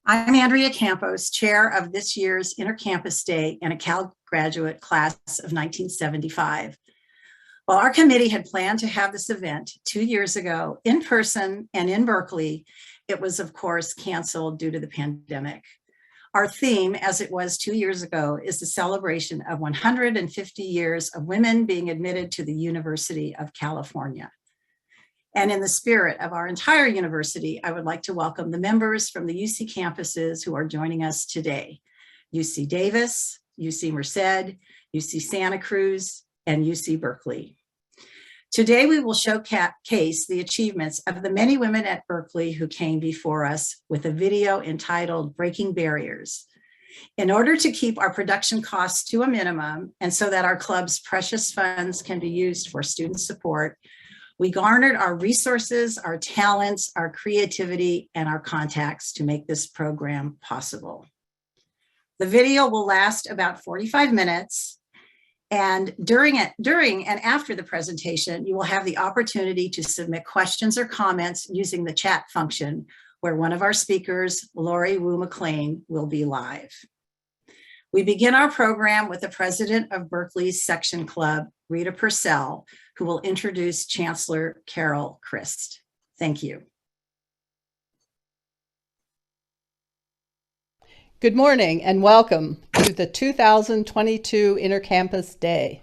I'm Andrea Campos, chair of this year's Intercampus Day and a Cal graduate class of 1975. While our committee had planned to have this event 2 years ago in person and in Berkeley, it was of course canceled due to the pandemic. Our theme, as it was 2 years ago, is the celebration of 150 years of women being admitted to the University of California. And in the spirit of our entire university, I would like to welcome the members from the UC campuses who are joining us today: UC Davis, UC Merced, UC Santa Cruz, and UC Berkeley. Today, we will showcase the achievements of the many women at Berkeley who came before us with a video entitled Breaking Barriers. In order to keep our production costs to a minimum, and so that our club's precious funds can be used for student support, we garnered our resources, our talents, our creativity, and our contacts to make this program possible. The video will last about 45 minutes. And during and after the presentation, you will have the opportunity to submit questions or comments using the chat function, where one of our speakers, Lori Wu McLean, will be live. We begin our program with the president of Berkeley's Section Club, Rita Purcell, who will introduce Chancellor Carol Christ. Thank you. Good morning and welcome to the 2022 Intercampus Day.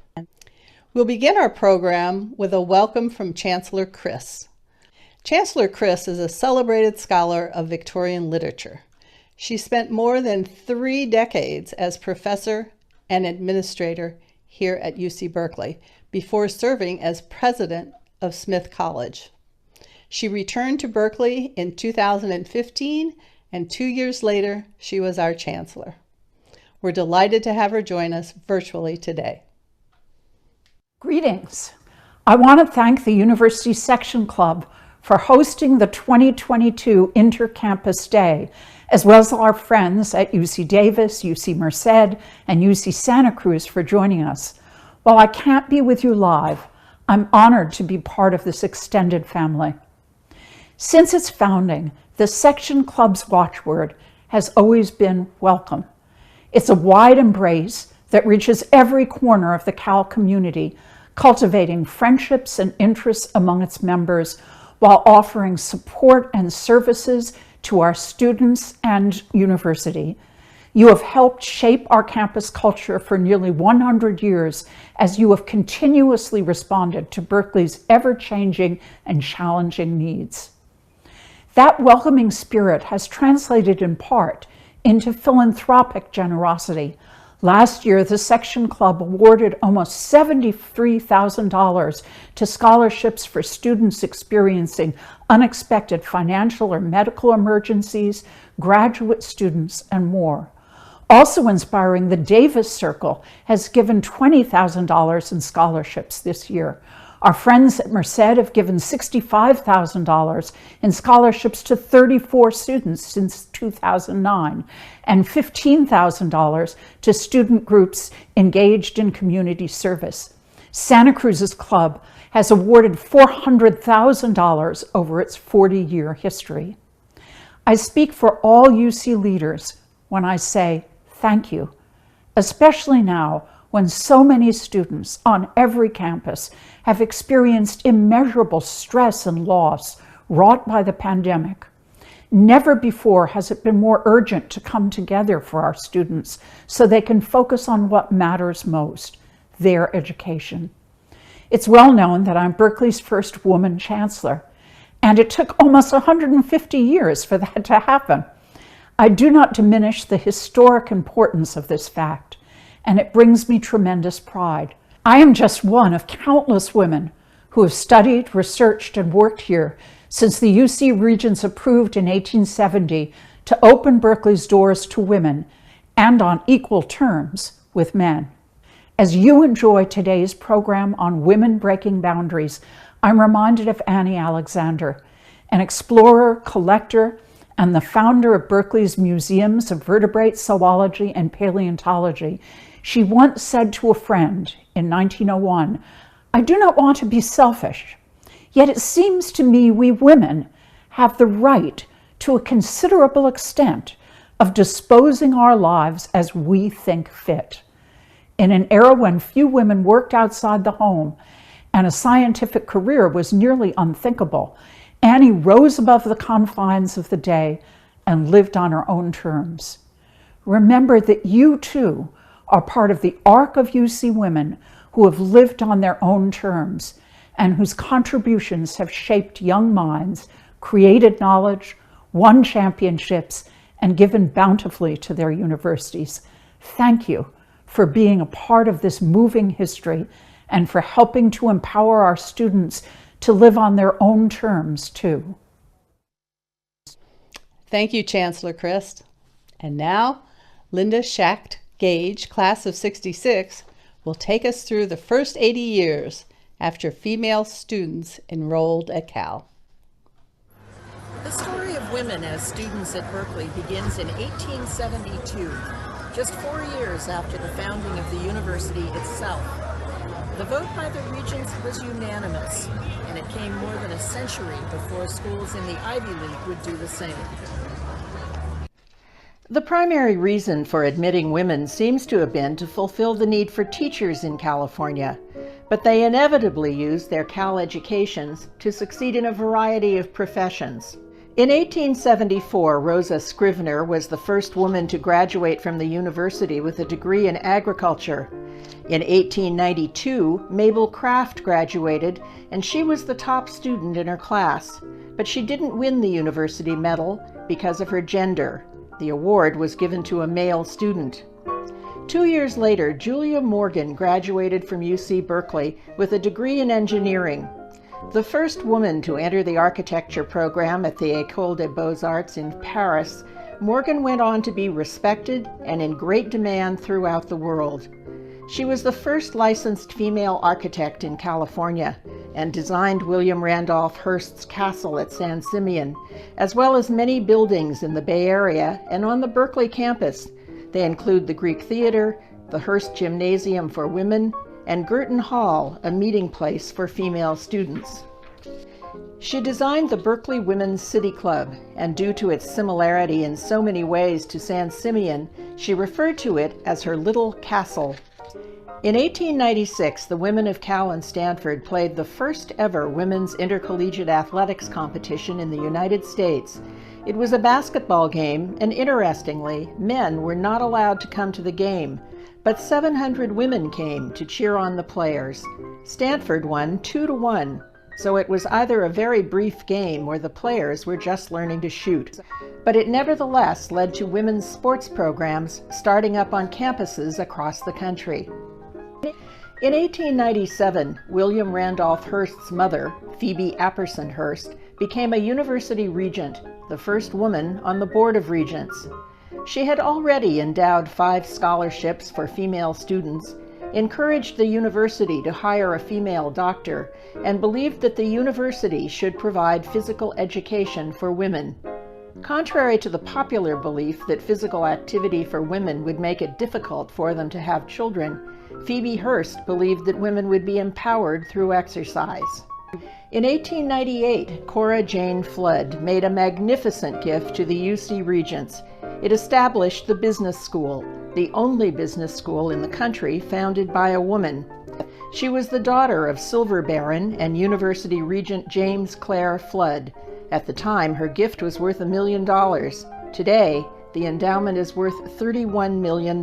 We'll begin our program with a welcome from Chancellor Christ. Chancellor Christ is a celebrated scholar of Victorian literature. She spent more than 3 decades as professor and administrator here at UC Berkeley before serving as president of Smith College. She returned to Berkeley in 2015, and 2 years later, she was our chancellor. We're delighted to have her join us virtually today. Greetings. I want to thank the University Section Club for hosting the 2022 Intercampus Day, as well as our friends at UC Davis, UC Merced, and UC Santa Cruz for joining us. While I can't be with you live, I'm honored to be part of this extended family. Since its founding, the Section Club's watchword has always been welcome. It's a wide embrace that reaches every corner of the Cal community, cultivating friendships and interests among its members while offering support and services to our students and university. You have helped shape our campus culture for nearly 100 years as you have continuously responded to Berkeley's ever-changing and challenging needs. That welcoming spirit has translated in part into philanthropic generosity. Last year, the Section Club awarded almost $73,000 to scholarships for students experiencing unexpected financial or medical emergencies, graduate students, and more. Also inspiring, the Davis Circle has given $20,000 in scholarships this year. Our friends at Merced have given $65,000 in scholarships to 34 students since 2009, and $15,000 to student groups engaged in community service. Santa Cruz's club has awarded $400,000 over its 40-year history. I speak for all UC leaders when I say thank you, especially now when so many students on every campus have experienced immeasurable stress and loss wrought by the pandemic. Never before has it been more urgent to come together for our students so they can focus on what matters most, their education. It's well known that I'm Berkeley's first woman chancellor, and it took almost 150 years for that to happen. I do not diminish the historic importance of this fact, and it brings me tremendous pride. I am just one of countless women who have studied, researched, and worked here since the UC Regents approved in 1870 to open Berkeley's doors to women and on equal terms with men. As you enjoy today's program on women breaking boundaries, I'm reminded of Annie Alexander, an explorer, collector, and the founder of Berkeley's Museums of Vertebrate Zoology and Paleontology. She once said to a friend in 1901, "I do not want to be selfish, yet it seems to me we women have the right to a considerable extent, of disposing our lives as we think fit. In an era when few women worked outside the home and a scientific career was nearly unthinkable, Annie rose above the confines of the day and lived on her own terms. Remember that you too are part of the arc of UC women who have lived on their own terms and whose contributions have shaped young minds, created knowledge, won championships, and given bountifully to their universities. Thank you for being a part of this moving history and for helping to empower our students to live on their own terms too. Thank you, Chancellor Christ. And now, Linda Schacht Gage, class of 66, will take us through the first 80 years after female students enrolled at Cal. The story of women as students at Berkeley begins in 1872, just 4 years after the founding of the university itself. The vote by the regents was unanimous, and it came more than a century before schools in the Ivy League would do the same. The primary reason for admitting women seems to have been to fulfill the need for teachers in California, but they inevitably used their Cal educations to succeed in a variety of professions. In 1874, Rosa Scrivener was the first woman to graduate from the university with a degree in agriculture. In 1892, Mabel Craft graduated, and she was the top student in her class, but she didn't win the university medal because of her gender. The award was given to a male student. 2 years later, Julia Morgan graduated from UC Berkeley with a degree in engineering. The first woman to enter the architecture program at the École des Beaux-Arts in Paris, Morgan went on to be respected and in great demand throughout the world. She was the first licensed female architect in California and designed William Randolph Hearst's castle at San Simeon, as well as many buildings in the Bay Area and on the Berkeley campus. They include the Greek Theater, the Hearst Gymnasium for Women, and Girton Hall, a meeting place for female students. She designed the Berkeley Women's City Club, and due to its similarity in so many ways to San Simeon, she referred to it as her little castle. In 1896, the women of Cal and Stanford played the first ever women's intercollegiate athletics competition in the United States. It was a basketball game, and interestingly, men were not allowed to come to the game, but 700 women came to cheer on the players. Stanford won 2-1, so it was either a very brief game or the players were just learning to shoot. But it nevertheless led to women's sports programs starting up on campuses across the country. In 1897, William Randolph Hearst's mother, Phoebe Apperson Hearst, became a university regent, the first woman on the Board of Regents. She had already endowed 5 scholarships for female students, encouraged the university to hire a female doctor, and believed that the university should provide physical education for women. Contrary to the popular belief that physical activity for women would make it difficult for them to have children, Phoebe Hearst believed that women would be empowered through exercise. In 1898, Cora Jane Flood made a magnificent gift to the UC Regents. It established the business school, the only business school in the country founded by a woman. She was the daughter of Silver Baron and University Regent James Clare Flood. At the time, her gift was worth $1 million. Today, the endowment is worth $31 million.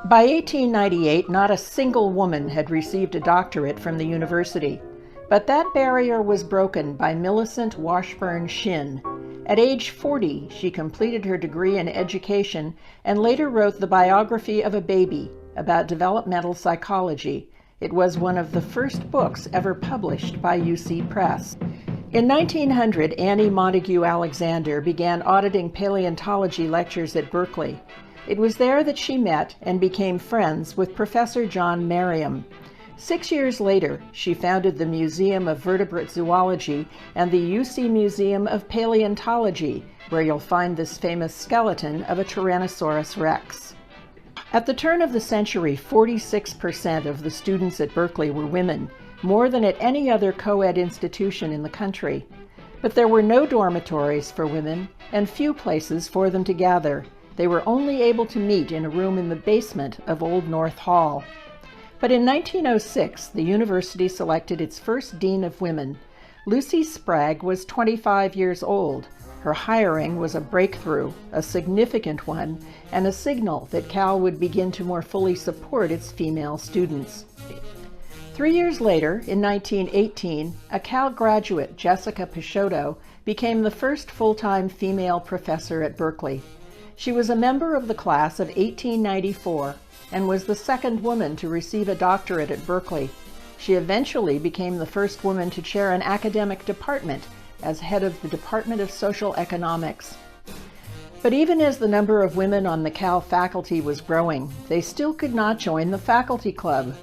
By 1898, not a single woman had received a doctorate from the university, but that barrier was broken by Millicent Washburn Shinn. At age 40, she completed her degree in education and later wrote The Biography of a Baby about developmental psychology. It was one of the first books ever published by UC Press. In 1900, Annie Montague Alexander began auditing paleontology lectures at Berkeley. It was there that she met and became friends with Professor John Merriam. 6 years later, she founded the Museum of Vertebrate Zoology and the UC Museum of Paleontology, where you'll find this famous skeleton of a Tyrannosaurus rex. At the turn of the century, 46% of the students at Berkeley were women, more than at any other co-ed institution in the country. But there were no dormitories for women and few places for them to gather. They were only able to meet in a room in the basement of Old North Hall. But in 1906, the university selected its first dean of women. Lucy Sprague was 25 years old. Her hiring was a breakthrough, a significant one, and a signal that Cal would begin to more fully support its female students. 3 years later, in 1918, a Cal graduate, Jessica Peixoto, became the first full-time female professor at Berkeley. She was a member of the class of 1894 and was the second woman to receive a doctorate at Berkeley. She eventually became the first woman to chair an academic department as head of the Department of Social Economics. But even as the number of women on the Cal faculty was growing, they still could not join the faculty club.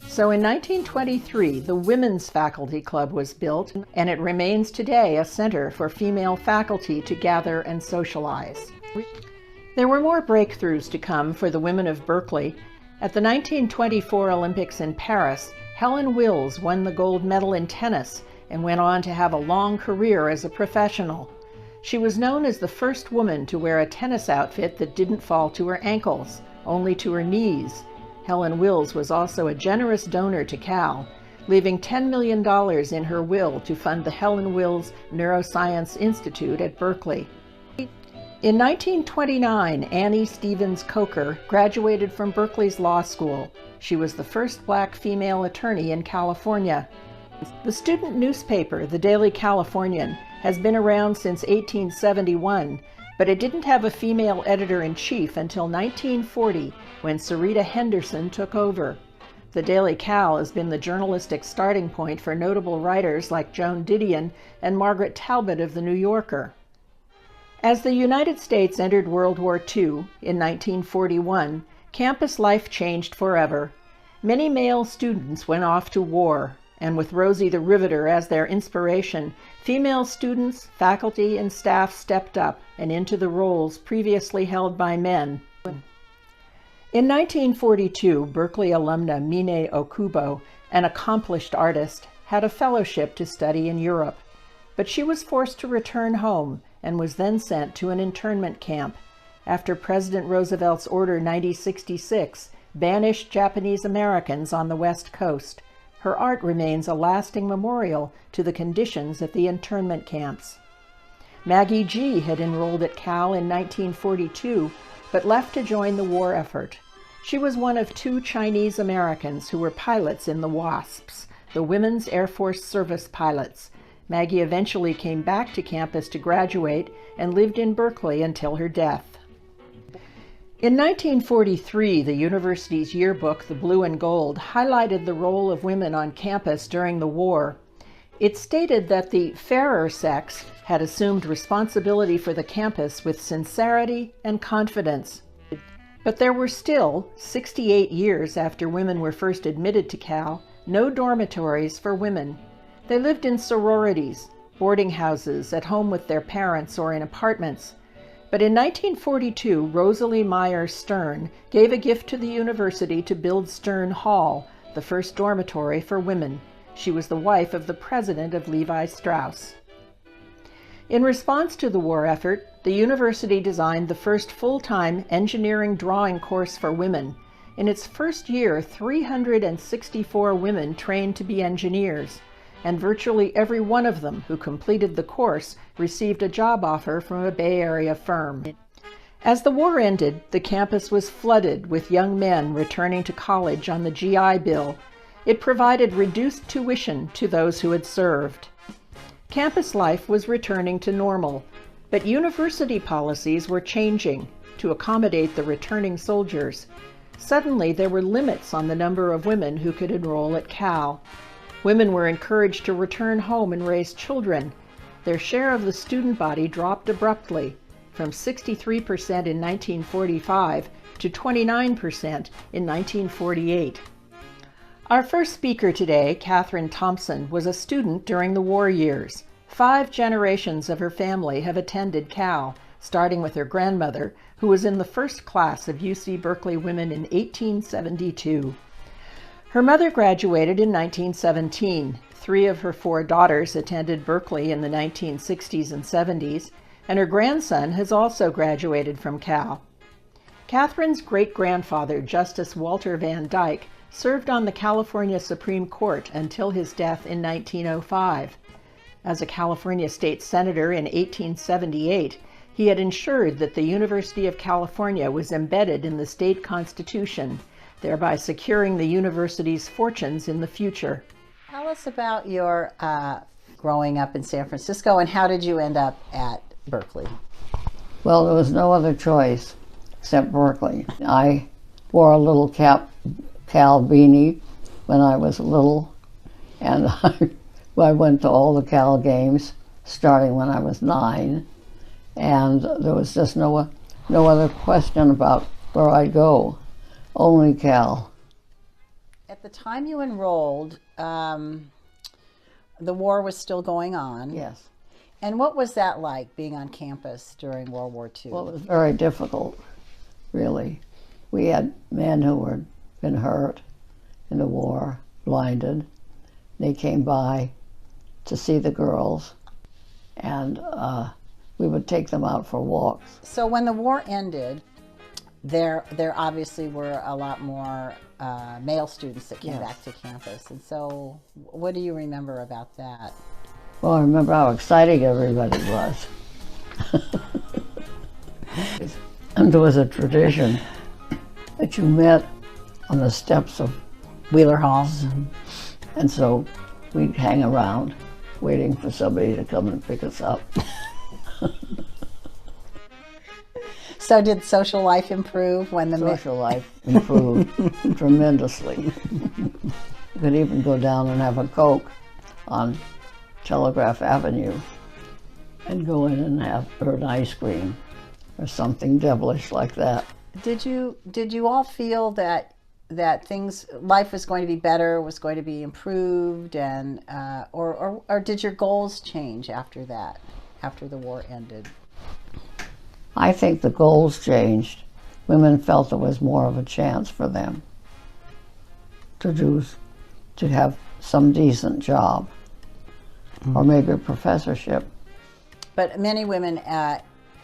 So in 1923, the Women's Faculty Club was built, and it remains today a center for female faculty to gather and socialize. There were more breakthroughs to come for the women of Berkeley. At the 1924 Olympics in Paris, Helen Wills won the gold medal in tennis and went on to have a long career as a professional. She was known as the first woman to wear a tennis outfit that didn't fall to her ankles, only to her knees. Helen Wills was also a generous donor to Cal, leaving $10 million in her will to fund the Helen Wills Neuroscience Institute at Berkeley. In 1929, Annie Stevens Coker graduated from Berkeley's law school. She was the first black female attorney in California. The student newspaper, the Daily Californian, has been around since 1871, but it didn't have a female editor-in-chief until 1940, when Sarita Henderson took over. The Daily Cal has been the journalistic starting point for notable writers like Joan Didion and Margaret Talbot of The New Yorker. As the United States entered World War II in 1941, campus life changed forever. Many male students went off to war, and with Rosie the Riveter as their inspiration, female students, faculty, and staff stepped up and into the roles previously held by men. In 1942, Berkeley alumna Mine Okubo, an accomplished artist, had a fellowship to study in Europe, but she was forced to return home and was then sent to an internment camp after President Roosevelt's Order 9066 banished Japanese Americans on the West Coast. Her art remains a lasting memorial to the conditions at the internment camps. Maggie G. had enrolled at Cal in 1942, but left to join the war effort. She was one of 2 Chinese Americans who were pilots in the WASPs, the Women's Air Force Service Pilots. Maggie eventually came back to campus to graduate and lived in Berkeley until her death. In 1943, the university's yearbook, The Blue and Gold, highlighted the role of women on campus during the war. It stated that the fairer sex had assumed responsibility for the campus with sincerity and confidence. But there were still, 68 years after women were first admitted to Cal, no dormitories for women. They lived in sororities, boarding houses, at home with their parents, or in apartments. But in 1942, Rosalie Meyer Stern gave a gift to the university to build Stern Hall, the first dormitory for women. She was the wife of the president of Levi Strauss. In response to the war effort, the university designed the first full-time engineering drawing course for women. In its first year, 364 women trained to be engineers, and virtually every one of them who completed the course received a job offer from a Bay Area firm. As the war ended, the campus was flooded with young men returning to college on the GI Bill. It provided reduced tuition to those who had served. Campus life was returning to normal, but university policies were changing to accommodate the returning soldiers. Suddenly, there were limits on the number of women who could enroll at Cal. Women were encouraged to return home and raise children. Their share of the student body dropped abruptly, from 63% in 1945 to 29% in 1948. Our first speaker today, Catherine Thompson, was a student during the war years. 5 generations of her family have attended Cal, starting with her grandmother, who was in the first class of UC Berkeley women in 1872. Her mother graduated in 1917. 3 of her 4 daughters attended Berkeley in the 1960s and 70s, and her grandson has also graduated from Cal. Catherine's great-grandfather, Justice Walter Van Dyke, served on the California Supreme Court until his death in 1905. As a California state senator in 1878, he had ensured that the University of California was embedded in the state constitution, thereby securing the university's fortunes in the future. Tell us about your growing up in San Francisco, and how did you end up at Berkeley? Well, there was no other choice except Berkeley. I wore a little Cal beanie when I was little, and I went to all the Cal games starting when I was 9, and there was just no other question about where I'd go, only Cal. At the time you enrolled, the war was still going on. Yes. And what was that like, being on campus during World War II? Well, it was very difficult, really. We had men who had been hurt in the war, blinded. They came by to see the girls, and we would take them out for walks. So when the war ended, there obviously were a lot more male students that came Yes. back to campus. And so what do you remember about that? Well, I remember how exciting everybody was. And there was a tradition that you met on the steps of Wheeler Hall. And so we'd hang around waiting for somebody to come and pick us up. So did social life improve when the Social life improved tremendously. You could even go down and have a Coke on Telegraph Avenue and go in and have an ice cream or something devilish like that. Did you all feel that life was going to be better, was going to be improved, and or did your goals change after that, after the war ended? I think the goals changed. Women felt there was more of a chance for them to have some decent job, or maybe a professorship. But many women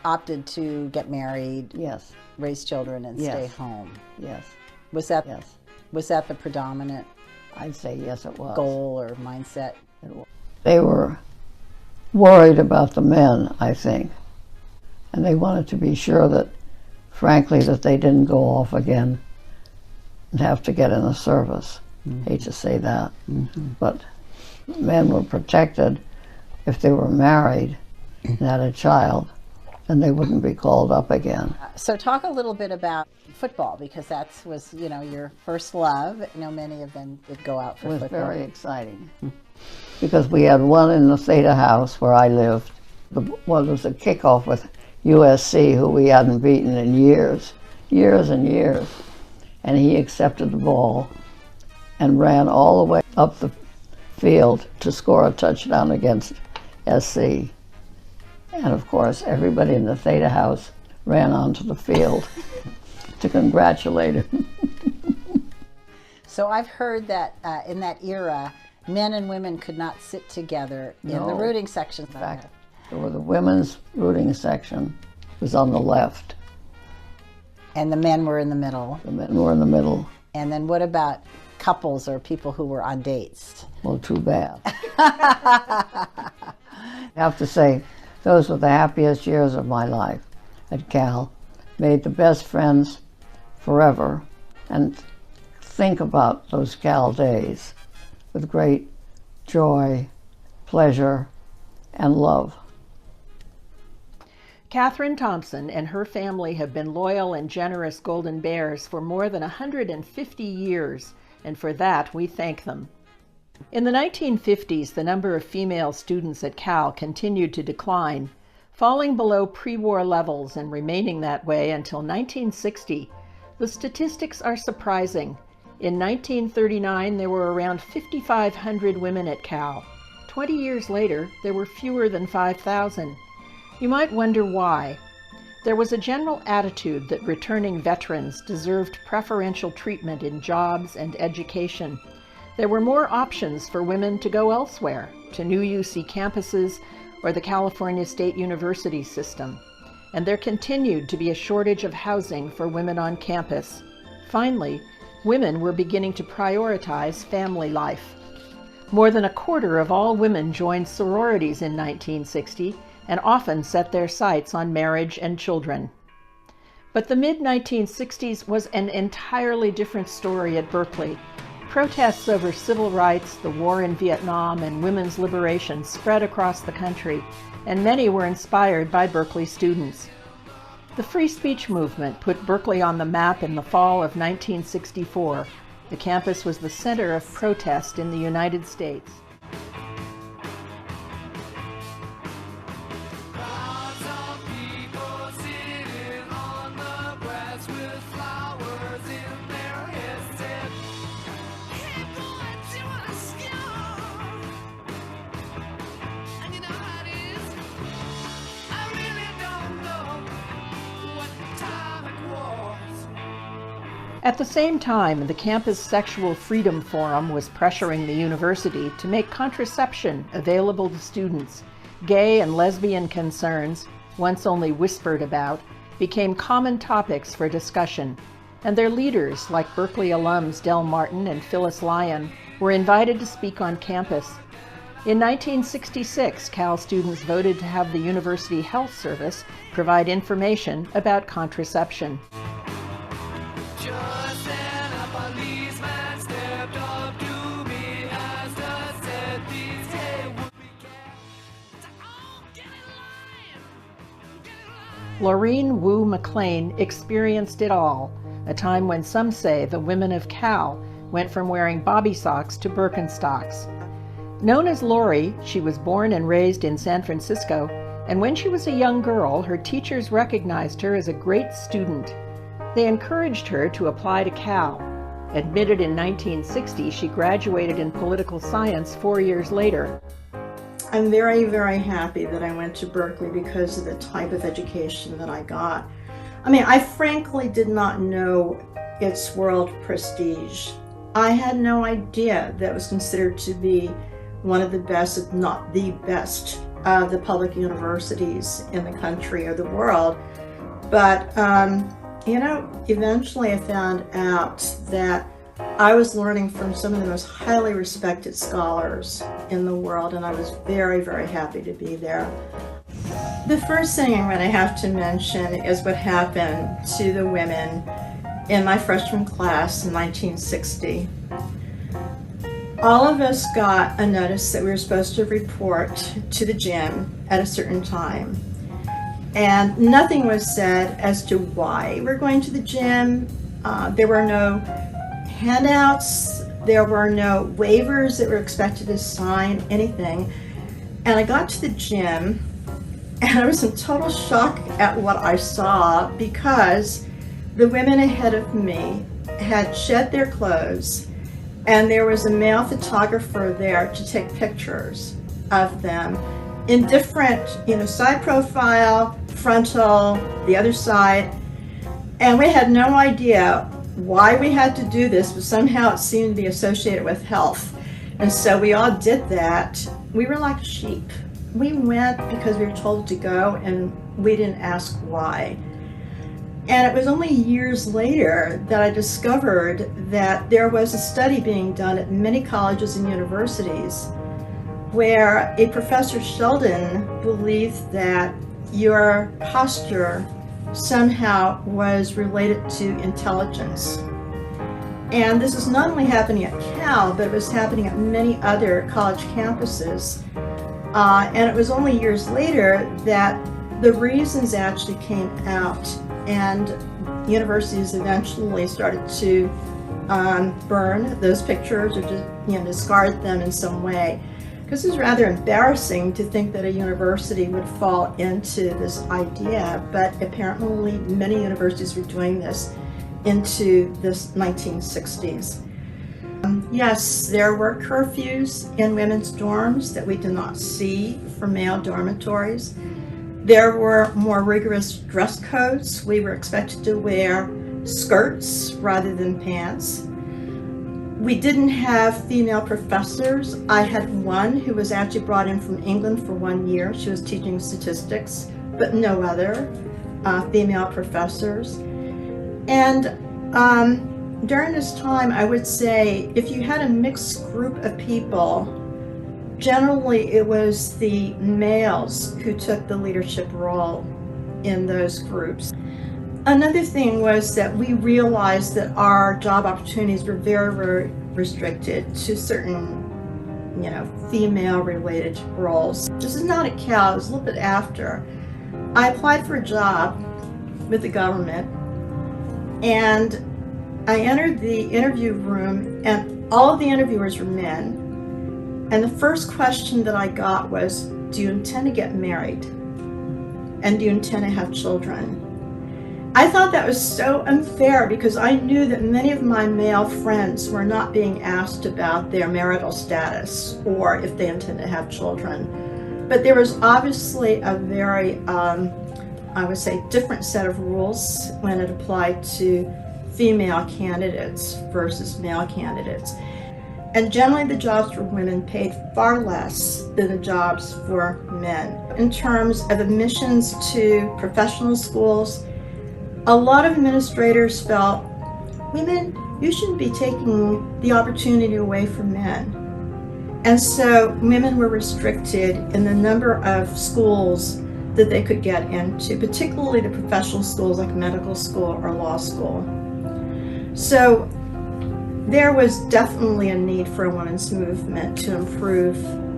opted to get married, Yes, raise children, and Yes. stay home. yes, Was that yes. was that the predominant I'd say yes, it was. goal or mindset? They were worried about the men, I think, and they wanted to be sure that, frankly, that they didn't go off again and have to get in the service. Hate to say that, but men were protected if they were married and had a child, and they wouldn't be called up again. So talk a little bit about football, because that was your first love. Many of them did go out for It was football. very exciting because we had one in the Theta House where I lived. Well, there was a kickoff with USC, who we hadn't beaten in years and years, and he accepted the ball and ran all the way up the field to score a touchdown against SC. And of course, everybody in the Theta House ran onto the field to congratulate him. So I've heard that in that era, men and women could not sit together in the No. rooting sections. In fact, there was the women's rooting section was on the left. And the men were in the middle. The men were in the middle. And then what about couples or people who were on dates? Well, too bad. I have to say, those were the happiest years of my life at Cal. Made the best friends forever, and think about those Cal days with great joy, pleasure, and love. Catherine Thompson and her family have been loyal and generous Golden Bears for more than 150 years, and for that we thank them. In the 1950s, the number of female students at Cal continued to decline, falling below pre-war levels and remaining that way until 1960. The statistics are surprising. In 1939, there were around 5,500 women at Cal. 20 years later, there were fewer than 5,000. You might wonder why. There was a general attitude that returning veterans deserved preferential treatment in jobs and education. There were more options for women to go elsewhere, to new UC campuses or the California State University system, and there continued to be a shortage of housing for women on campus. Finally, women were beginning to prioritize family life. More than a quarter of all women joined sororities in 1960 and often set their sights on marriage and children. But the mid-1960s was an entirely different story at Berkeley. Protests over civil rights, the war in Vietnam, and women's liberation spread across the country, and many were inspired by Berkeley students. The free speech movement put Berkeley on the map in the fall of 1964. The campus was the center of protest in the United States. At the same time, the Campus Sexual Freedom Forum was pressuring the university to make contraception available to students. Gay and lesbian concerns, once only whispered about, became common topics for discussion, and their leaders, like Berkeley alums Del Martin and Phyllis Lyon, were invited to speak on campus. In 1966, Cal students voted to have the University Health Service provide information about contraception. Laureen Wu McLean experienced it all, a time when some say the women of Cal went from wearing bobby socks to Birkenstocks. Known as Lori, she was born and raised in San Francisco, and when she was a young girl, her teachers recognized her as a great student. They encouraged her to apply to Cal. Admitted in 1960, she graduated in political science 4 years later. I'm very, very happy that I went to Berkeley because of the type of education that I got. I mean, I frankly did not know its world prestige. I had no idea that it was considered to be one of the best, if not the best, of the public universities in the country or the world. But, you know, eventually I found out that I was learning from some of the most highly respected scholars in the world, and I was very, very happy to be there. The first thing I'm going to have to mention is what happened to the women in my freshman class in 1960. All of us got a notice that we were supposed to report to the gym at a certain time. And nothing was said as to why we're going to the gym. There were no handouts, there were no waivers that were expected to sign, anything. And I got to the gym and I was in total shock at what I saw, because the women ahead of me had shed their clothes and there was a male photographer there to take pictures of them in different, side profile, frontal, the other side. And we had no idea why we had to do this, but somehow it seemed to be associated with health. And so we all did that. We were like sheep. We went because we were told to go, and we didn't ask why. And it was only years later that I discovered that there was a study being done at many colleges and universities where a Professor Sheldon believed that your posture somehow was related to intelligence. And this is not only happening at Cal, but it was happening at many other college campuses. And it was only years later that the reasons actually came out, and universities eventually started to burn those pictures or just discard them in some way. Because it's rather embarrassing to think that a university would fall into this idea, but apparently many universities were doing this into the 1960s. Yes, there were curfews in women's dorms that we did not see for male dormitories. There were more rigorous dress codes. We were expected to wear skirts rather than pants. We didn't have female professors. I had one who was actually brought in from England for 1 year. She was teaching statistics, but no other female professors. And during this time, I would say if you had a mixed group of people, generally it was the males who took the leadership role in those groups. Another thing was that we realized that our job opportunities were very, very restricted to certain, female-related roles. This is not at Cal, it was a little bit after. I applied for a job with the government, and I entered the interview room, and all of the interviewers were men. And the first question that I got was, do you intend to get married? And do you intend to have children? I thought that was so unfair because I knew that many of my male friends were not being asked about their marital status or if they intend to have children. But there was obviously a very, I would say, different set of rules when it applied to female candidates versus male candidates. And generally the jobs for women paid far less than the jobs for men. In terms of admissions to professional schools, a lot of administrators felt, women, you shouldn't be taking the opportunity away from men. And so women were restricted in the number of schools that they could get into, particularly the professional schools like medical school or law school. So there was definitely a need for a women's movement to improve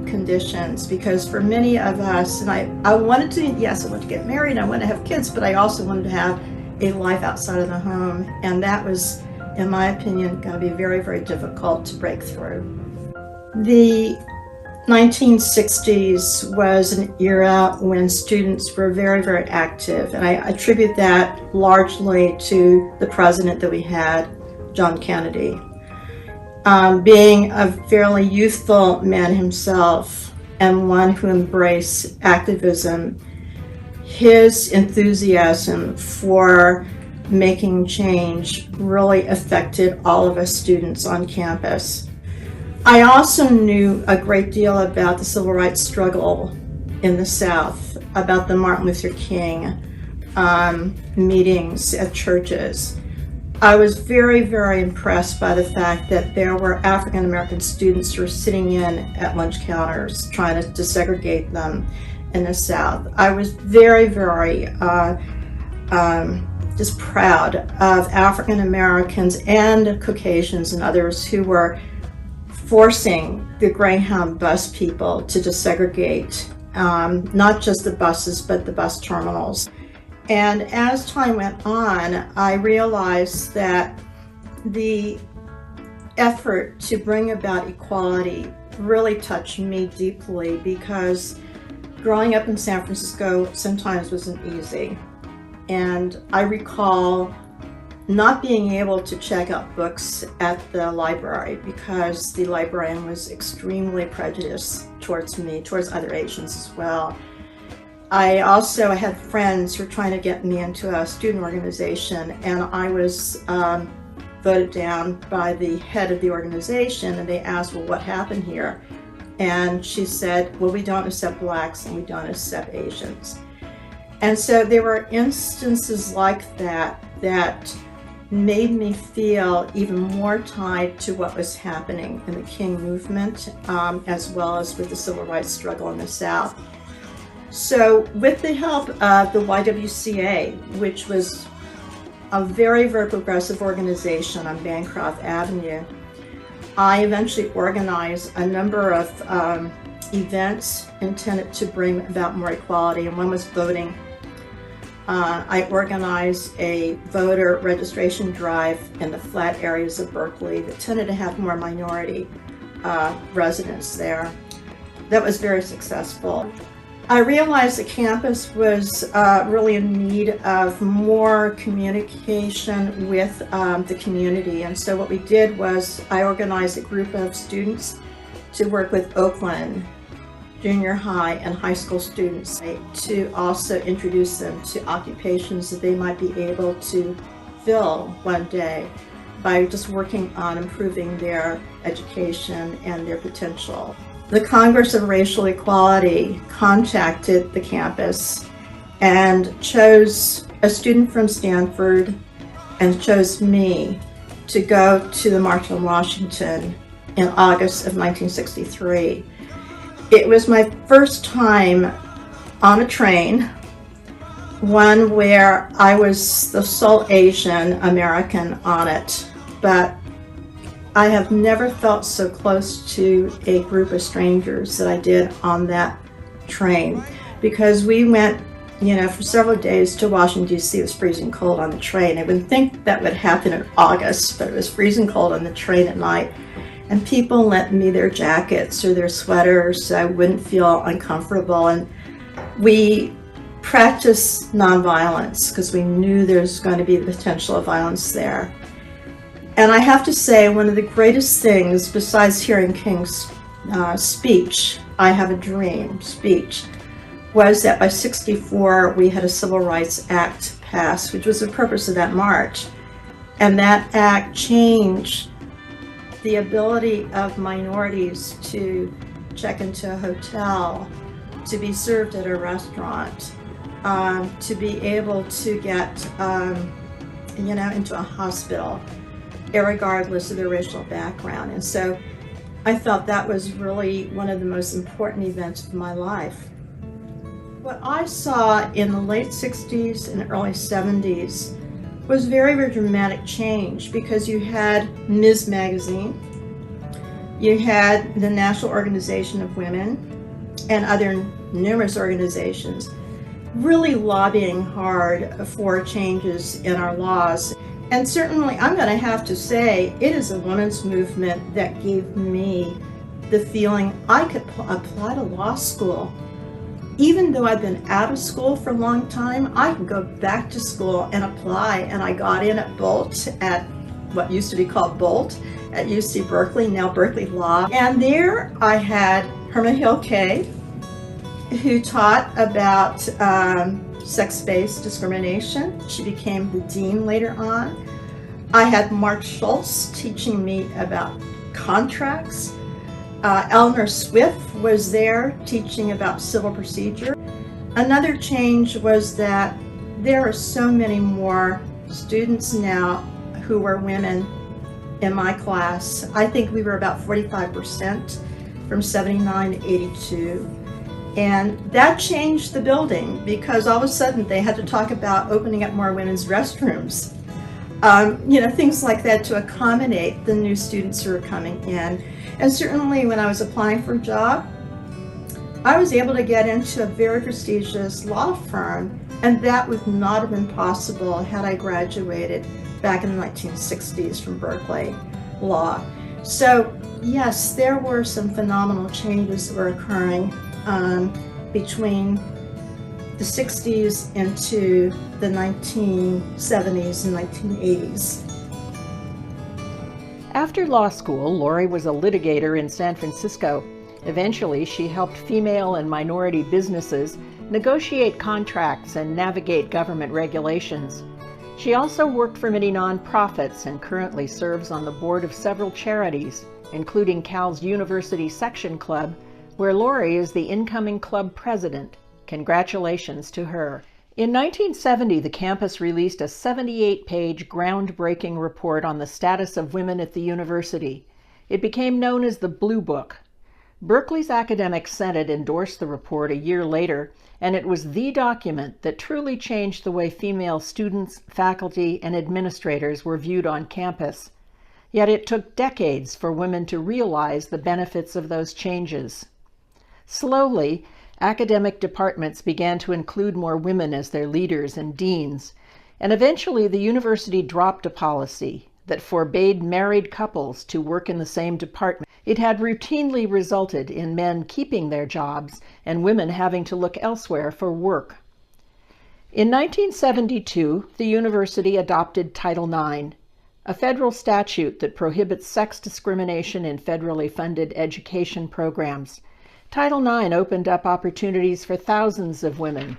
conditions, because for many of us, and I wanted to, yes, I wanted to get married, I wanted to have kids, but I also wanted to have a life outside of the home, and that was, in my opinion, going to be very, very difficult to break through. The 1960s was an era when students were very, very active, and I attribute that largely to the president that we had, John Kennedy. Being a fairly youthful man himself and one who embraced activism, his enthusiasm for making change really affected all of us students on campus. I also knew a great deal about the civil rights struggle in the South, about the Martin Luther King meetings at churches. I was very, very impressed by the fact that there were African American students who were sitting in at lunch counters trying to desegregate them in the South. I was very, very just proud of African Americans and Caucasians and others who were forcing the Greyhound bus people to desegregate not just the buses, but the bus terminals. And as time went on, I realized that the effort to bring about equality really touched me deeply, because growing up in San Francisco sometimes wasn't easy. And I recall not being able to check out books at the library because the librarian was extremely prejudiced towards me, towards other Asians as well. I also had friends who were trying to get me into a student organization, and I was voted down by the head of the organization, and they asked, well, what happened here? And she said, well, we don't accept blacks and we don't accept Asians. And so there were instances like that that made me feel even more tied to what was happening in the King movement, as well as with the civil rights struggle in the South. So with the help of the YWCA, which was a very, very progressive organization on Bancroft Avenue, I eventually organized a number of events intended to bring about more equality, and one was voting. I organized a voter registration drive in the flat areas of Berkeley that tended to have more minority residents there. That was very successful. I realized the campus was really in need of more communication with the community, and so what we did was I organized a group of students to work with Oakland junior high and high school students to also introduce them to occupations that they might be able to fill one day. by just working on improving their education and their potential. The Congress of Racial Equality contacted the campus and chose a student from Stanford and chose me to go to the March on Washington in August of 1963. It was my first time on a train, one where I was the sole Asian American on it, but I have never felt so close to a group of strangers that I did on that train, because we went, for several days to Washington, D.C. It was freezing cold on the train. I wouldn't think that would happen in August, but it was freezing cold on the train at night. And people lent me their jackets or their sweaters so I wouldn't feel uncomfortable. And we practiced nonviolence because we knew there's going to be the potential of violence there. And I have to say, one of the greatest things, besides hearing King's speech, I Have a Dream speech, was that by 64 we had a Civil Rights Act passed, which was the purpose of that march. And that act changed the ability of minorities to check into a hotel, to be served at a restaurant, to be able to get into a hospital, irregardless of their racial background. And so I felt that was really one of the most important events of my life. What I saw in the late 60s and early 70s was very, very dramatic change, because you had Ms. Magazine, you had the National Organization of Women, and other numerous organizations really lobbying hard for changes in our laws. And certainly, I'm going to have to say, it is a women's movement that gave me the feeling I could apply to law school. Even though I've been out of school for a long time, I can go back to school and apply. And I got in at Bolt, at what used to be called Bolt, at UC Berkeley, now Berkeley Law. And there I had Herma Hill Kay, who taught about sex-based discrimination. She became the dean later on. I had Mark Schultz teaching me about contracts. Eleanor Swift was there teaching about civil procedure. Another change was that there are so many more students now who were women in my class. I think we were about 45% from 79 to 82. And that changed the building, because all of a sudden they had to talk about opening up more women's restrooms. Things like that to accommodate the new students who are coming in. And certainly when I was applying for a job, I was able to get into a very prestigious law firm, and that would not have been possible had I graduated back in the 1960s from Berkeley Law. So yes, there were some phenomenal changes that were occurring between the 60s into the 1970s and 1980s. After law school, Lori was a litigator in San Francisco. Eventually, she helped female and minority businesses negotiate contracts and navigate government regulations. She also worked for many nonprofits and currently serves on the board of several charities, including Cal150 Section Club, where Lori is the incoming club president. Congratulations to her. In 1970, the campus released a 78-page groundbreaking report on the status of women at the university. It became known as the Blue Book. Berkeley's Academic Senate endorsed the report a year later, and it was the document that truly changed the way female students, faculty, and administrators were viewed on campus. Yet it took decades for women to realize the benefits of those changes. Slowly, academic departments began to include more women as their leaders and deans, and eventually the university dropped a policy that forbade married couples to work in the same department. It had routinely resulted in men keeping their jobs and women having to look elsewhere for work. In 1972, the university adopted Title IX, a federal statute that prohibits sex discrimination in federally funded education programs. Title IX opened up opportunities for thousands of women.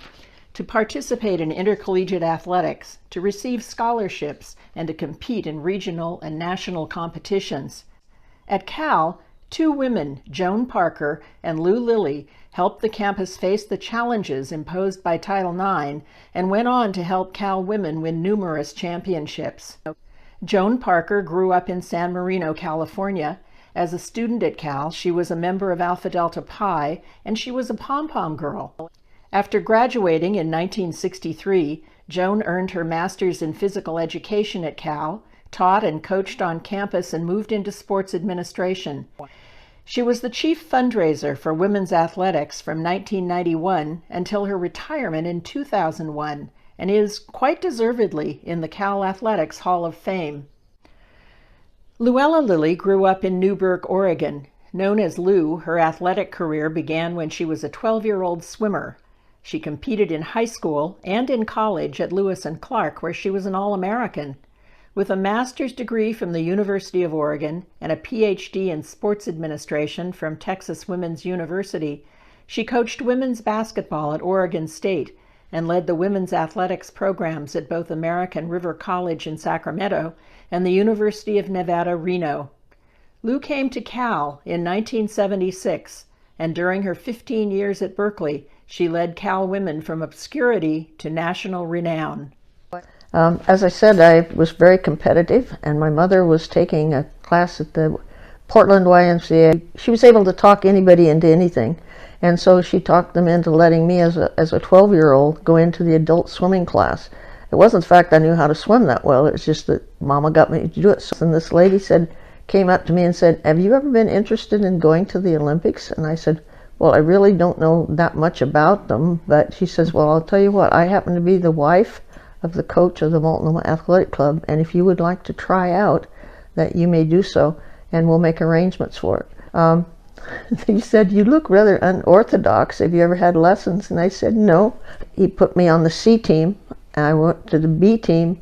to participate in intercollegiate athletics, to receive scholarships, and to compete in regional and national competitions. At Cal, 2 women, Joan Parker and Lou Lilly, helped the campus face the challenges imposed by Title IX and went on to help Cal women win numerous championships. Joan Parker grew up in San Marino, California. As a student at Cal, she was a member of Alpha Delta Pi, and she was a pom-pom girl. After graduating in 1963, Joan earned her master's in physical education at Cal, taught and coached on campus, and moved into sports administration. She was the chief fundraiser for women's athletics from 1991 until her retirement in 2001, and is, quite deservedly, in the Cal Athletics Hall of Fame. Luella Lilly grew up in Newberg, Oregon. Known as Lou, her athletic career began when she was a 12-year-old swimmer. She competed in high school and in college at Lewis and Clark, where she was an All-American. With a master's degree from the University of Oregon and a PhD in sports administration from Texas Women's University, she coached women's basketball at Oregon State and led the women's athletics programs at both American River College in Sacramento and the University of Nevada, Reno. Lou came to Cal in 1976, and during her 15 years at Berkeley, she led Cal women from obscurity to national renown. As I said, I was very competitive, and my mother was taking a class at the Portland YMCA. She was able to talk anybody into anything, and so she talked them into letting me, as a 12-year-old, go into the adult swimming class. It wasn't the fact I knew how to swim that well, it was just that Mama got me to do it. And this lady came up to me and said, "Have you ever been interested in going to the Olympics?" And I said, "Well, I really don't know that much about them," but she says, "Well, I'll tell you what, I happen to be the wife of the coach of the Multnomah Athletic Club, and if you would like to try out, that you may do so, and we'll make arrangements for it." He said, "You look rather unorthodox. Have you ever had lessons?" And I said, "No." He put me on the C team, and I went to the B team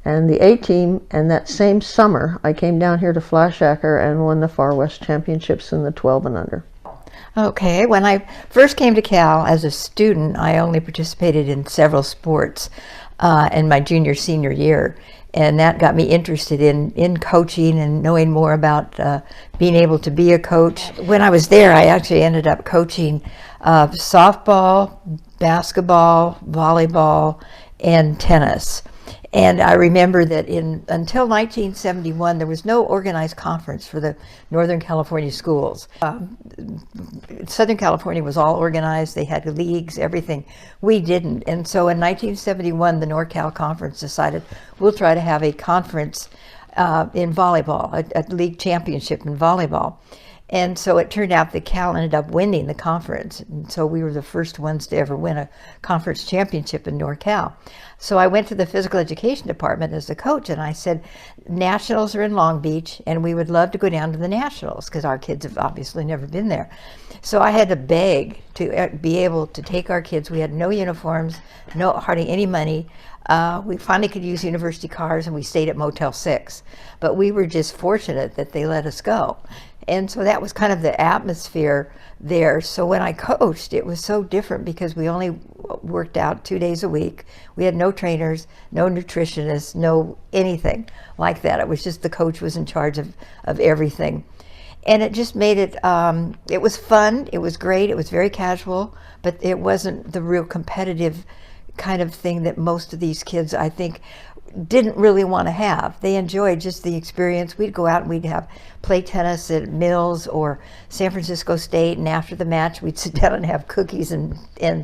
and the A team, and that same summer I came down here to Flashacker and won the Far West Championships in the 12 and under. Okay, when I first came to Cal as a student, I only participated in several sports in my senior year, and that got me interested in coaching and knowing more about being able to be a coach. When I was there, I actually ended up coaching softball, basketball, volleyball, and tennis. And I remember that until 1971, there was no organized conference for the Northern California schools. Southern California was all organized. They had leagues, everything. We didn't. And so in 1971, the NorCal Conference decided we'll try to have a conference in volleyball, a league championship in volleyball. And so it turned out that Cal ended up winning the conference. And so we were the first ones to ever win a conference championship in NorCal. So I went to the physical education department as a coach, and I said, "Nationals are in Long Beach, and we would love to go down to the Nationals," because our kids have obviously never been there. So I had to beg to be able to take our kids. We had no uniforms, hardly any money. We finally could use university cars, and we stayed at Motel 6. But we were just fortunate that they let us go. And so that was kind of the atmosphere there. So when I coached, it was so different because we only worked out 2 days a week. We had no trainers, no nutritionists, no anything like that. It was just the coach was in charge of everything. And it just made it, it was fun, it was great, it was very casual, but it wasn't the real competitive kind of thing that most of these kids, I think, didn't really want to have. They enjoyed just the experience. We'd go out and we'd play tennis at Mills or San Francisco State, and after the match we'd sit down and have cookies and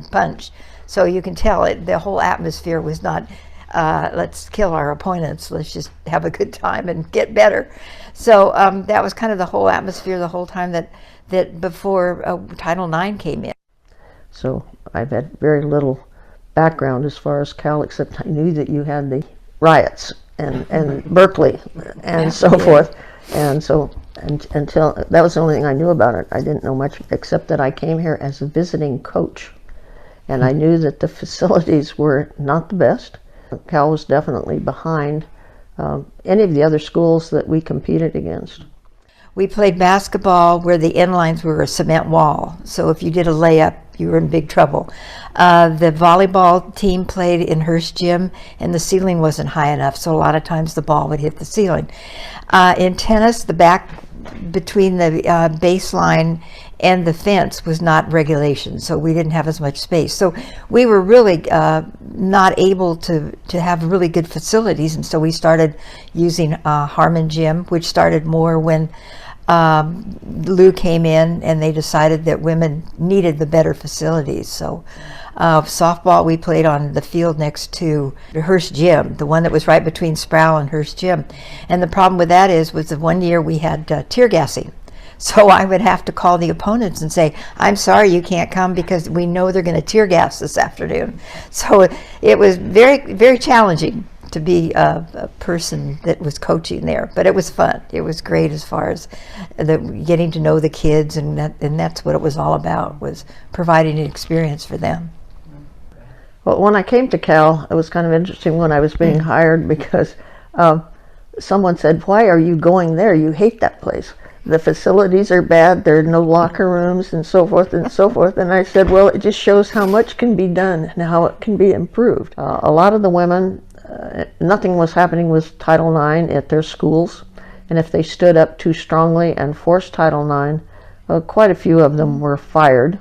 punch. So you can tell the whole atmosphere was not let's kill our opponents, let's just have a good time and get better. So that was kind of the whole atmosphere the whole time that before Title IX came in. So I've had very little background as far as Cal, except I knew that you had the riots and Berkeley and so forth, and so until that was the only thing I knew about it. I didn't know much except that I came here as a visiting coach, and I knew that the facilities were not the best. Cal was definitely behind any of the other schools that we competed against. We played basketball where the end lines were a cement wall. So if you did a layup, you were in big trouble. The volleyball team played in Hearst Gym, and the ceiling wasn't high enough, so a lot of times the ball would hit the ceiling. In tennis, the back between the baseline and the fence was not regulation, so we didn't have as much space. So we were really not able to have really good facilities, and so we started using Harmon Gym, which started more when Lou came in and they decided that women needed the better facilities. So softball, we played on the field next to the Hearst Gym, the one that was right between Sproul and Hearst Gym. And the problem with that was that one year we had tear gassing. So I would have to call the opponents and say, I'm sorry you can't come because we know they're going to tear gas this afternoon. So it was very, very challenging to be a person that was coaching there, but it was fun. It was great as far as getting to know the kids, and that's what it was all about, was providing an experience for them. Well, when I came to Cal, it was kind of interesting when I was being hired, because someone said, why are you going there? You hate that place. The facilities are bad, there are no locker rooms, and so forth and so forth. And I said, well, it just shows how much can be done and how it can be improved. A lot of the women, nothing was happening with Title IX at their schools, and if they stood up too strongly and forced Title IX, quite a few of them were fired.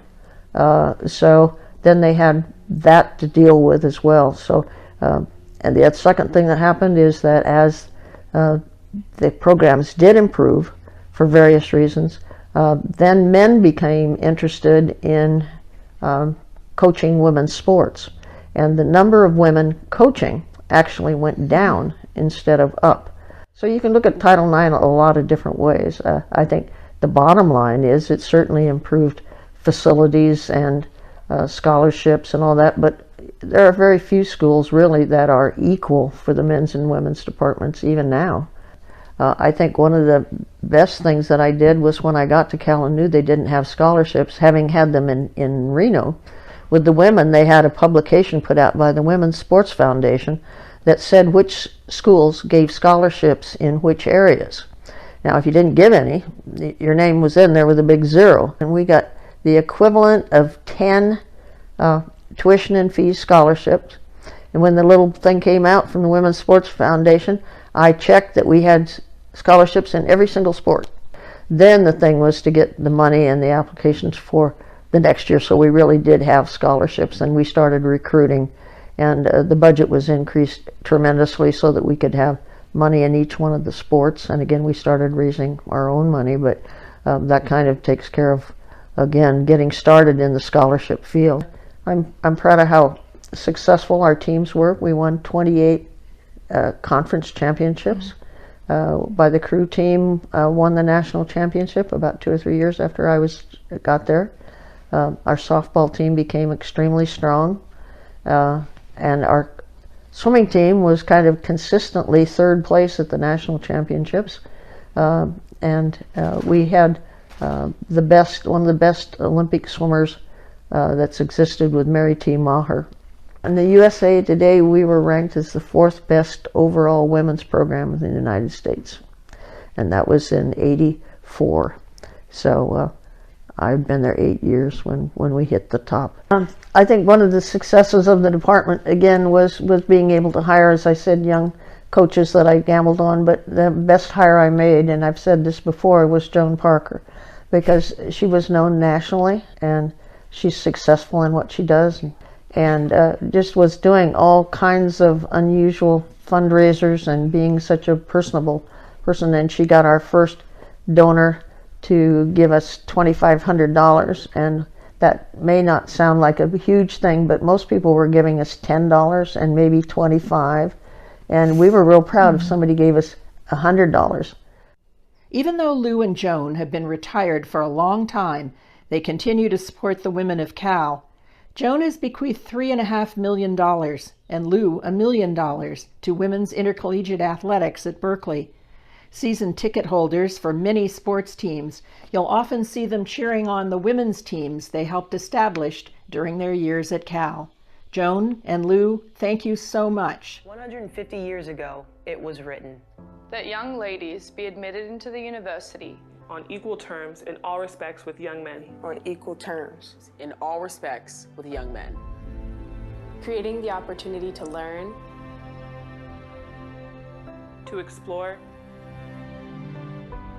So then they had that to deal with as well. So, and the second thing that happened is that as the programs did improve for various reasons, then men became interested in coaching women's sports, and the number of women coaching actually went down instead of up. So you can look at Title IX a lot of different ways. I think the bottom line is it certainly improved facilities and scholarships and all that, but there are very few schools really that are equal for the men's and women's departments even now. I think one of the best things that I did was when I got to Cal and knew they didn't have scholarships, having had them in Reno. With the women, they had a publication put out by the Women's Sports Foundation that said which schools gave scholarships in which areas. Now, if you didn't give any, your name was in there with a big 0. And we got the equivalent of 10 tuition and fees scholarships. And when the little thing came out from the Women's Sports Foundation, I checked that we had scholarships in every single sport. Then the thing was to get the money and the applications for the next year, so we really did have scholarships, and we started recruiting, and the budget was increased tremendously so that we could have money in each one of the sports. And again, we started raising our own money, but that kind of takes care of, again, getting started in the scholarship field. I'm proud of how successful our teams were. We won 28 conference championships. By the crew team won the national championship about 2 or 3 years after I got there. Our softball team became extremely strong, and our swimming team was kind of consistently 3rd place at the national championships, and we had one of the best Olympic swimmers that's existed with Mary T. Maher. In the USA Today, we were ranked as the 4th best overall women's program in the United States, and that was in '84. So I've been there 8 years when we hit the top. I think one of the successes of the department, again, was being able to hire, as I said, young coaches that I gambled on, but the best hire I made, and I've said this before, was Joan Parker, because she was known nationally, and she's successful in what she does, and just was doing all kinds of unusual fundraisers and being such a personable person. And she got our first donor to give us $2,500, and that may not sound like a huge thing, but most people were giving us $10 and maybe $25, and we were real proud if somebody gave us $100. Even though Lou and Joan have been retired for a long time, they continue to support the women of Cal. Joan has bequeathed $3.5 million and Lou $1 million to women's intercollegiate athletics at Berkeley. Season ticket holders for many sports teams, you'll often see them cheering on the women's teams they helped establish during their years at Cal. Joan and Lou, thank you so much. 150 years ago, it was written that young ladies be admitted into the university on equal terms in all respects with young men. On equal terms in all respects with young men. Creating the opportunity to learn, to explore,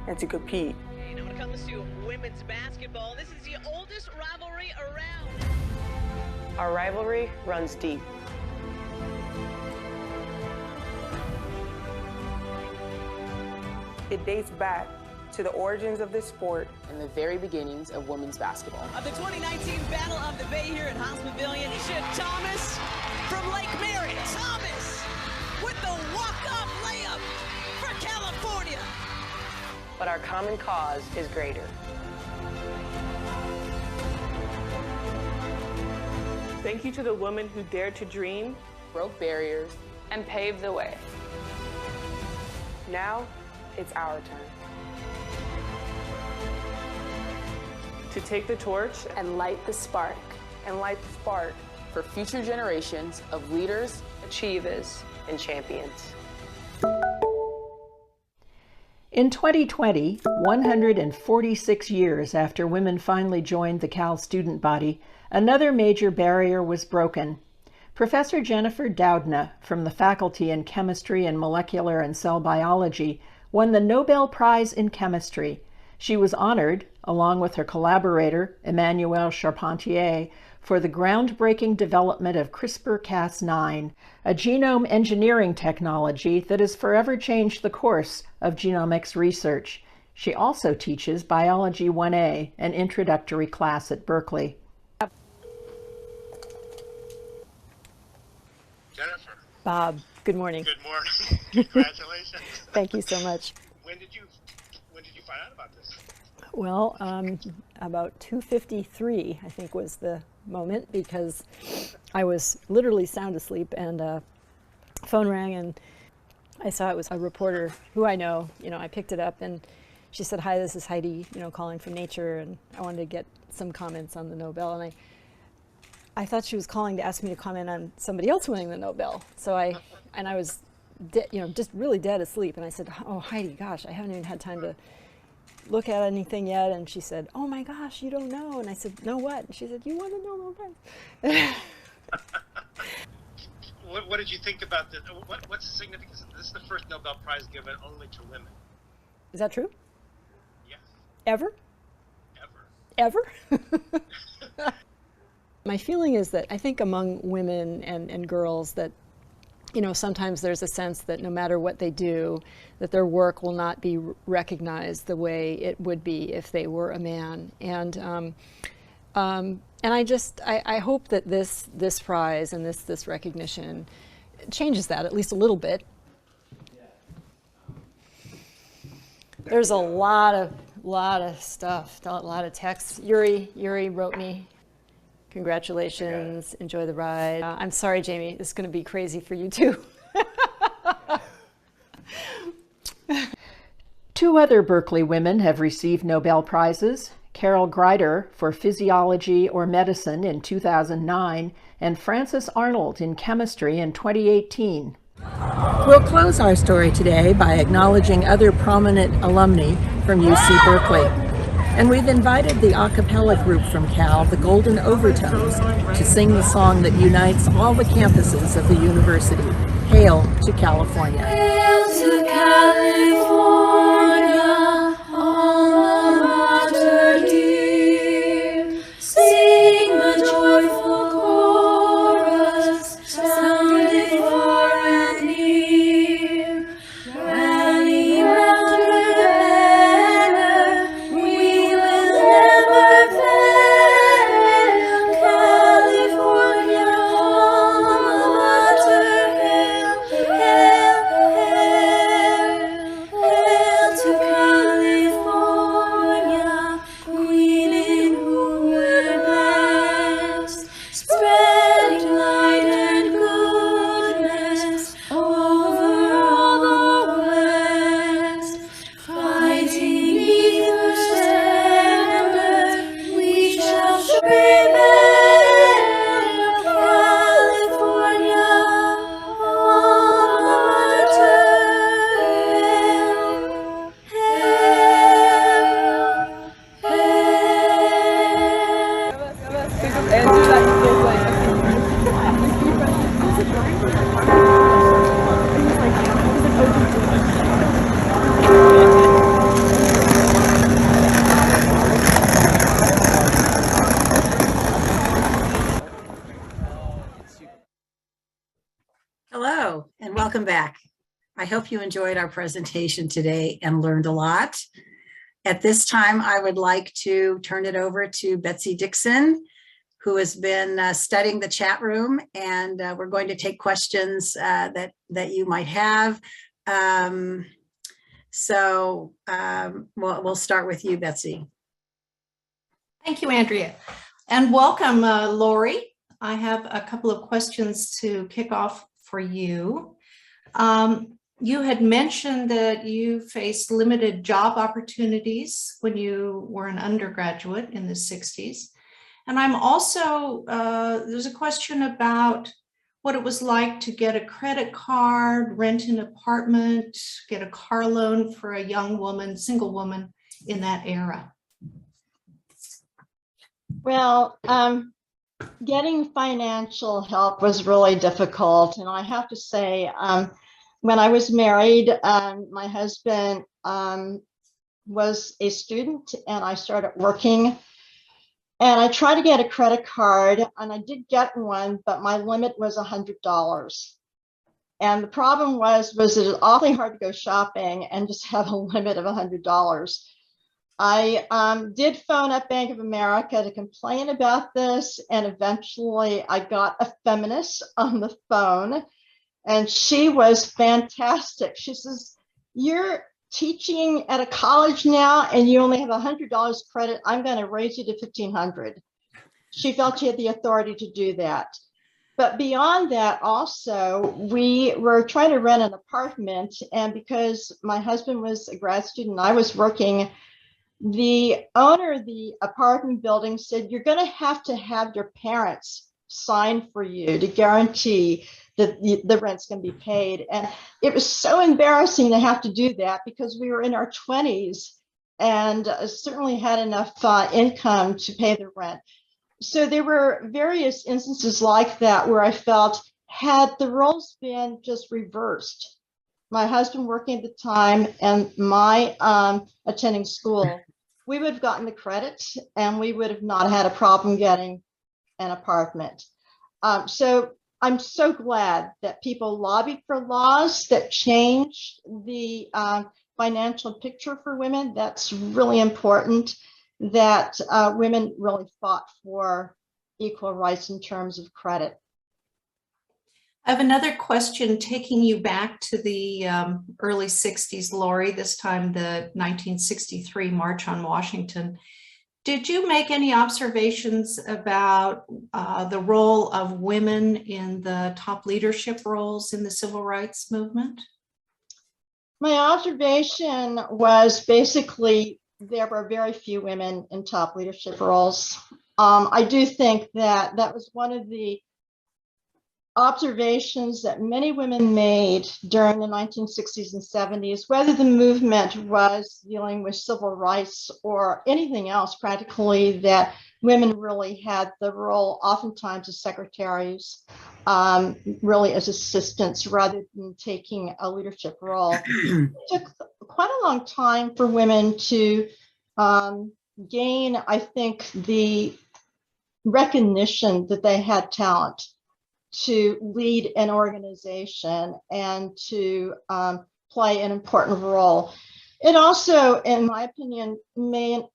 and to compete. When it comes to women's basketball, this is the oldest rivalry around. Our rivalry runs deep. It dates back to the origins of this sport and the very beginnings of women's basketball. Of the 2019 Battle of the Bay here at Haas Pavilion, Isha Thomas from Lake Mary. Thomas with the walk-off layup for California. But our common cause is greater. Thank you to the women who dared to dream, broke barriers, and paved the way. Now, it's our turn. To take the torch and light the spark. And light the spark for future generations of leaders, achievers, and champions. In 2020, 146 years after women finally joined the Cal student body, another major barrier was broken. Professor Jennifer Doudna from the Faculty in Chemistry and Molecular and Cell Biology won the Nobel Prize in Chemistry. She was honored, along with her collaborator, Emmanuelle Charpentier, for the groundbreaking development of CRISPR-Cas9, a genome engineering technology that has forever changed the course of genomics research. She also teaches Biology 1A, an introductory class at Berkeley. Jennifer. Bob, good morning. Good morning. Congratulations. Thank you so much. When did you find out about this? Well, about 2:53, I think, was the moment, because I was literally sound asleep and phone rang and I saw it was a reporter who I know. I picked it up and she said, "Hi, this is Heidi, calling from Nature, and I wanted to get some comments on the Nobel." And I thought she was calling to ask me to comment on somebody else winning the Nobel. So I was, just really dead asleep. And I said, "Oh, Heidi, gosh, I haven't even had time to look at anything yet." And she said, "Oh my gosh, you don't know." And I said, "No, what?" And she said, "You won the Nobel Prize." What did you think about this? What's the significance? This is the first Nobel Prize given only to women. Is that true? Yes. Ever? Ever. My feeling is that I think among women and girls that, sometimes there's a sense that no matter what they do, that their work will not be recognized the way it would be if they were a man. And I hope that this prize and this recognition changes that at least a little bit. There's a lot of stuff, a lot of texts. Yuri wrote me, "Congratulations, enjoy the ride." I'm sorry, Jamie, this is going to be crazy for you too. Two other Berkeley women have received Nobel Prizes: Carol Greider for Physiology or Medicine in 2009, and Frances Arnold in Chemistry in 2018. We'll close our story today by acknowledging other prominent alumni from UC Berkeley. And we've invited the a cappella group from Cal, the Golden Overtones, to sing the song that unites all the campuses of the university. Hail to California. Hail to California, alma mater dear. Sing the joyful chorus, sounding far and near. Rally round her banner, we will never fail. California, alma mater, hail, hail, hail, hail. Welcome back. I hope you enjoyed our presentation today and learned a lot. At this time, I would like to turn it over to Betsy Dixon, who has been studying the chat room, and we're going to take questions that you might have. We'll start with you, Betsy. Thank you, Andrea. And welcome, Lori. I have a couple of questions to kick off for you. You had mentioned that you faced limited job opportunities when you were an undergraduate in the 60s. And I'm also, there's a question about what it was like to get a credit card, rent an apartment, get a car loan for a young woman, single woman in that era. Well, getting financial help was really difficult. And I have to say, when I was married, my husband was a student and I started working. And I tried to get a credit card and I did get one, but my limit was $100. And the problem was it was awfully hard to go shopping and just have a limit of $100. I did phone up Bank of America to complain about this, and eventually I got a feminist on the phone, and she was fantastic. She says, "You're teaching at a college now and you only have $100 credit. I'm going to raise you to $1,500. She felt she had the authority to do that. But beyond that, also, we were trying to rent an apartment, and because my husband was a grad student, I was working, the owner of the apartment building said, "You're going to have your parents sign for you to guarantee that the rent's going to be paid." And it was so embarrassing to have to do that because we were in our 20s and certainly had enough income to pay the rent. So there were various instances like that where I felt, had the roles been just reversed, my husband working at the time and my attending school, we would have gotten the credit and we would have not had a problem getting an apartment. So I'm so glad that people lobbied for laws that change the financial picture for women. That's really important, that women really fought for equal rights in terms of credit. I have another question taking you back to the early 60s, Lori, this time the 1963 March on Washington. Did you make any observations about the role of women in the top leadership roles in the civil rights movement? My observation was basically there were very few women in top leadership roles. I do think that that was one of the observations that many women made during the 1960s and 70s, whether the movement was dealing with civil rights or anything else, practically, that women really had the role oftentimes as secretaries, really as assistants rather than taking a leadership role. It took quite a long time for women to gain, I think, the recognition that they had talent to lead an organization and to play an important role. It also, in my opinion, meant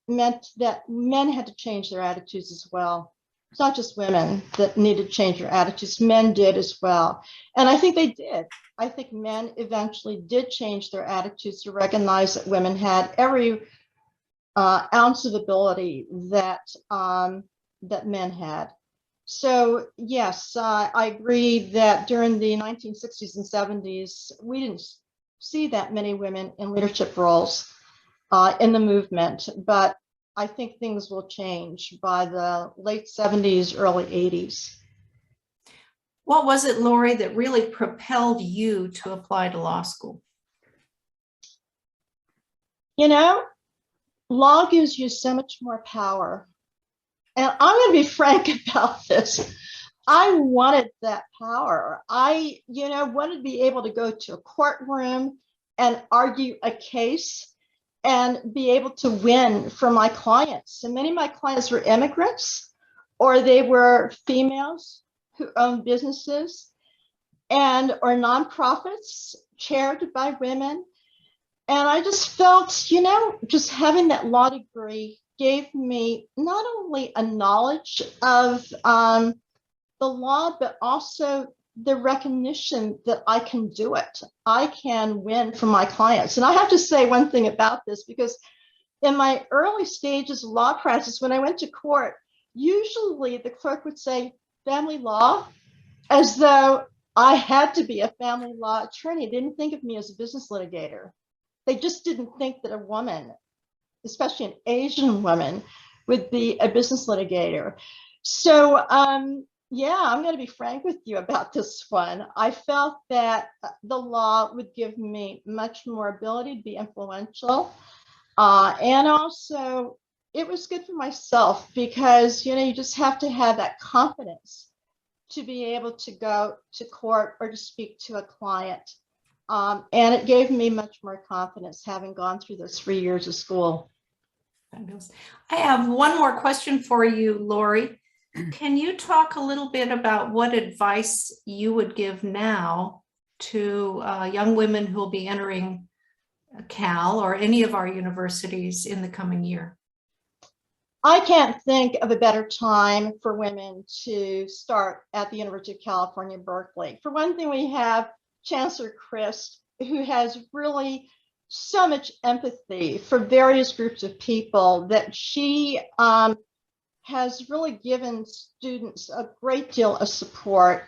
that men had to change their attitudes as well. It's not just women that needed to change their attitudes, men did as well. And I think they did. I think men eventually did change their attitudes to recognize that women had every ounce of ability that, that men had. So yes, I agree that during the 1960s and 70s, we didn't see that many women in leadership roles in the movement, but I think things will change by the late 70s, early 80s. What was it, Lori, that really propelled you to apply to law school? You know, law gives you so much more power. And I'm going to be frank about this. I wanted that power. I, wanted to be able to go to a courtroom and argue a case and be able to win for my clients. And many of my clients were immigrants, or they were females who owned businesses. and or nonprofits chaired by women. And I just felt, you know, just having that law degree gave me not only a knowledge of the law, but also the recognition that I can do it. I can win for my clients. And I have to say one thing about this, because in my early stages of law practice, when I went to court, usually the clerk would say family law, as though I had to be a family law attorney. They didn't think of me as a business litigator. They just didn't think that a woman, especially an Asian woman, would be a business litigator. So yeah, I'm going to be frank with you about this one. I felt that the law would give me much more ability to be influential. And also, it was good for myself because, you know, you just have to have that confidence to be able to go to court or to speak to a client. And it gave me much more confidence having gone through those 3 years of school. Fabulous. I have one more question for you, Lori. Can you talk a little bit about what advice you would give now to young women who will be entering Cal or any of our universities in the coming year? I can't think of a better time for women to start at the University of California, Berkeley. For one thing, we have Chancellor Christ, who has really so much empathy for various groups of people that she has really given students a great deal of support.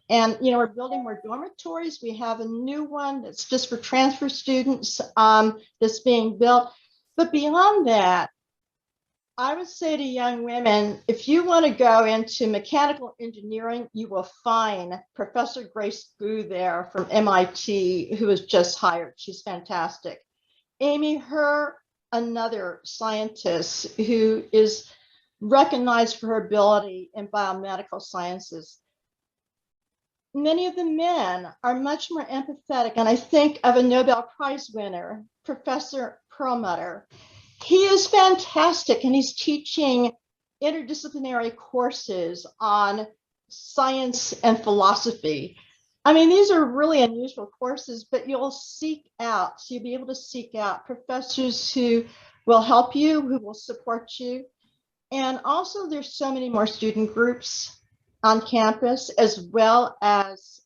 And, you know, we're building more dormitories. We have a new one that's just for transfer students that's being built. But beyond that, I would say to young women, if you want to go into mechanical engineering, you will find Professor Grace Gu there from MIT, who was just hired. She's fantastic. Amy Herr, another scientist who is recognized for her ability in biomedical sciences. Many of the men are much more empathetic, and I think of a Nobel Prize winner, Professor Perlmutter. He is fantastic, and he's teaching interdisciplinary courses on science and philosophy. I mean, these are really unusual courses, but you'll seek out, so you'll be able to seek out professors who will help you, who will support you. And also there's so many more student groups on campus, as well as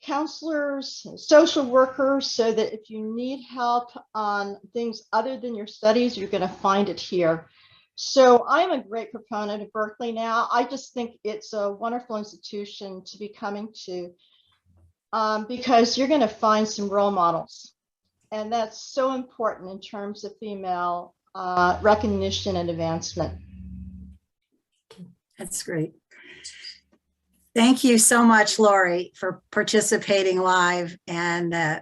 counselors, social workers, so that if you need help on things other than your studies, you're going to find it here. So I'm a great proponent of Berkeley now. I just think it's a wonderful institution to be coming to because you're going to find some role models. And that's so important in terms of female recognition and advancement. That's great. Thank you so much, Lori, for participating live and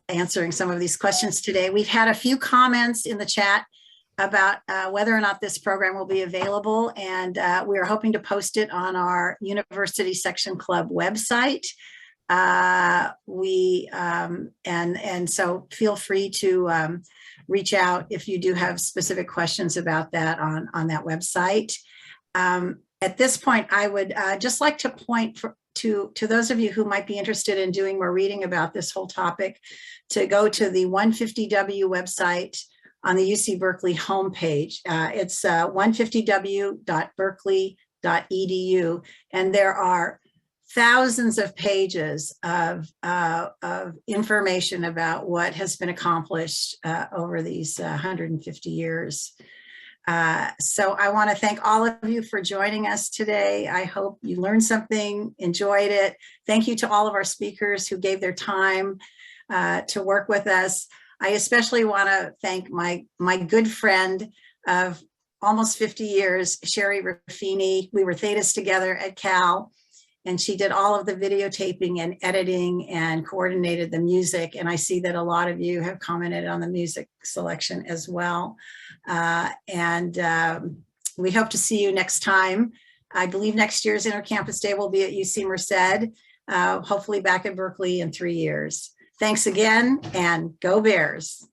answering some of these questions today. We've had a few comments in the chat about whether or not this program will be available, and we are hoping to post it on our University Section Club website. So feel free to reach out if you do have specific questions about that on that website. At this point, I would just like to point to those of you who might be interested in doing more reading about this whole topic, to go to the 150W website on the UC Berkeley homepage. It's 150w.berkeley.edu, and there are thousands of pages of information about what has been accomplished over these 150 years. So I want to thank all of you for joining us today. I hope you learned something, enjoyed it. Thank you to all of our speakers who gave their time to work with us. I especially want to thank my good friend of almost 50 years, Sherry Ruffini. We were thetas together at Cal, and she did all of the videotaping and editing and coordinated the music. And I see that a lot of you have commented on the music selection as well. We hope to see you next time. I believe next year's Intercampus Day will be at UC Merced, hopefully back at Berkeley in 3 years. Thanks again, and go Bears.